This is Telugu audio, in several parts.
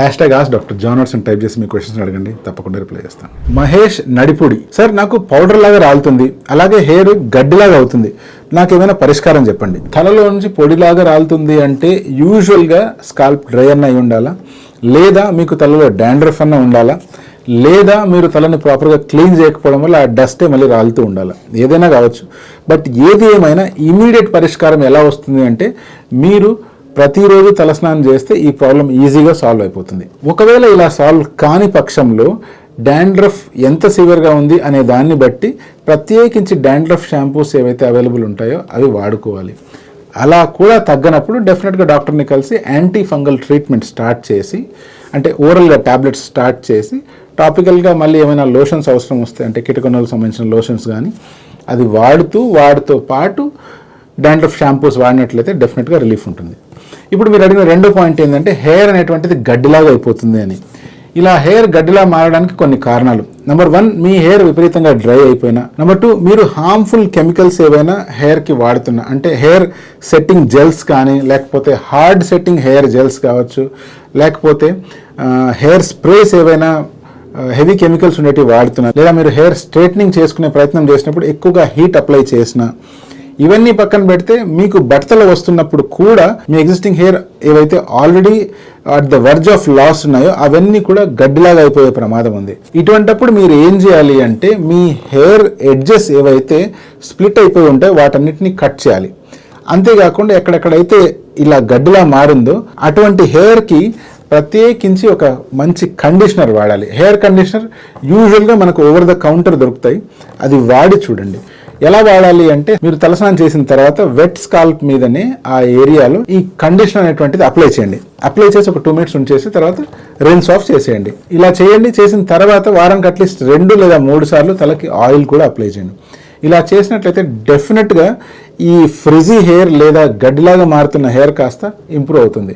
#Ask Dr. John Watson type చేసి మీ క్వశ్చన్స్ అడగండి, తప్పకుండా రిప్లై చేస్తాను. మహేష్ నడిపుడి, సార్ నాకు పౌడర్ లాగా రాలుతుంది, అలాగే హెయిర్ గడ్డిలాగా అవుతుంది, నాకు ఏమైనా పరిష్కారం చెప్పండి. తలలో నుంచి పొడిలాగా రాలుతుంది అంటే యూజువల్గా స్కాల్ప్ డ్రై అన్న అయి ఉండాలా, లేదా మీకు తలలో డాండ్రఫ్ అన్న ఉండాలా, లేదా మీరు తలని ప్రాపర్గా క్లీన్ చేయకపోవడం వల్ల ఆ డస్టే మళ్ళీ రాలుతూ ఉండాలి. ఏదైనా కావచ్చు. బట్ ఏది ఏమైనా ఇమీడియట్ పరిష్కారం ఎలా వస్తుంది అంటే మీరు ప్రతిరోజు తలస్నానం చేస్తే ఈ ప్రాబ్లం ఈజీగా సాల్వ్ అయిపోతుంది. ఒకవేళ ఇలా సాల్వ్ కాని పక్షంలో డాండ్రఫ్ ఎంత సివియర్గా ఉంది అనే దాన్ని బట్టి ప్రత్యేకించి డాండ్రఫ్ షాంపూస్ ఏవైతే అవైలబుల్ ఉంటాయో అవి వాడుకోవాలి. అలా కూడా తగ్గనప్పుడు డెఫినెట్గా డాక్టర్ని కలిసి యాంటీ ఫంగల్ ట్రీట్మెంట్ స్టార్ట్ చేసి, అంటే ఓరల్గా ట్యాబ్లెట్స్ స్టార్ట్ చేసి, టాపికల్గా మళ్ళీ ఏమైనా లోషన్స్ అవసరం వస్తాయి అంటే కిటకొనలకు సంబంధించిన లోషన్స్ కానీ అది వాడుతూ పాటు డాండ్రఫ్ షాంపూస్ వాడినట్లయితే డెఫినెట్గా రిలీఫ్ ఉంటుంది. ఇప్పుడు మీరు అడిగిన రెండో పాయింట్ ఏంటంటే హెయిర్ అనేటువంటిది గడ్డిలాగా అయిపోతుంది అని. ఇలా హెయిర్ గడ్డిలా మారడానికి కొన్ని కారణాలు. నెంబర్ 1, మీ హెయిర్ విపరీతంగా డ్రై అయిపోయినా. నెంబర్ 2, మీరు హార్మ్ఫుల్ కెమికల్స్ ఏవైనా హెయిర్కి వాడుతున్నా, అంటే హెయిర్ సెట్టింగ్ జెల్స్ కానీ, లేకపోతే హార్డ్ సెట్టింగ్ హెయిర్ జెల్స్ కావచ్చు, లేకపోతే హెయిర్ స్ప్రేస్ ఏవైనా హెవీ కెమికల్స్ ఉండేవి వాడుతున్నా, లేదా మీరు హెయిర్ స్ట్రైట్నింగ్ చేసుకునే ప్రయత్నం చేసినప్పుడు ఎక్కువగా హీట్ అప్లై చేసినా, ఇవన్నీ పక్కన పెడితే మీకు బట్టలు వస్తున్నప్పుడు కూడా మీ ఎగ్జిస్టింగ్ హెయిర్ ఏవైతే already at the verge of loss ఉన్నాయో అవన్నీ కూడా గడ్డిలాగా అయిపోయే ప్రమాదం ఉంది. ఇటువంటప్పుడు మీరు ఏం చేయాలి అంటే మీ హెయిర్ ఎడ్జెస్ ఏవైతే స్ప్లిట్ అయిపోయి ఉంటాయో వాటన్నిటిని కట్ చేయాలి. అంతేకాకుండా ఎక్కడెక్కడైతే ఇలా గడ్డిలా మారిందో అటువంటి హెయిర్కి ప్రత్యేకించి ఒక మంచి కండిషనర్ వాడాలి. హెయిర్ కండిషనర్ యూజువల్గా మనకు ఓవర్ ద కౌంటర్ దొరుకుతాయి, అది వాడి చూడండి. ఎలా వాడాలి అంటే మీరు తలస్నానం చేసిన తర్వాత వెట్ స్కాల్ప్ మీదనే ఆ ఏరియాలో ఈ కండిషనర్ అనేటువంటిది అప్లై చేయండి. అప్లై చేసి ఒక 2 minutes ఉంచేసి తర్వాత రిన్స్ ఆఫ్ చేసేయండి. ఇలా చేయండి. చేసిన తర్వాత వారానికి అట్లీస్ట్ 2 లేదా 3 సార్లు తలకి ఆయిల్ కూడా అప్లై చేయండి. ఇలా చేసినట్లయితే డెఫినెట్గా ఈ ఫ్రిజీ హెయిర్ లేదా గడ్డిలాగా మారుతున్న హెయిర్ కాస్త ఇంప్రూవ్ అవుతుంది.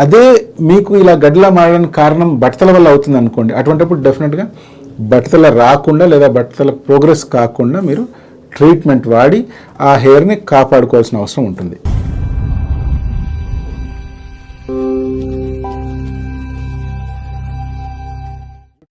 అదే మీకు ఇలా గడ్డిలా మారడానికి కారణం బట్టల వల్ల అవుతుంది అనుకోండి, అటువంటిప్పుడు డెఫినెట్గా బట్టల రాకుండా లేదా బట్టల ప్రోగ్రెస్ కాకుండా మీరు ట్రీట్మెంట్ వాడి ఆ హెయిర్ని కాపాడుకోవాల్సిన అవసరం ఉంటుంది.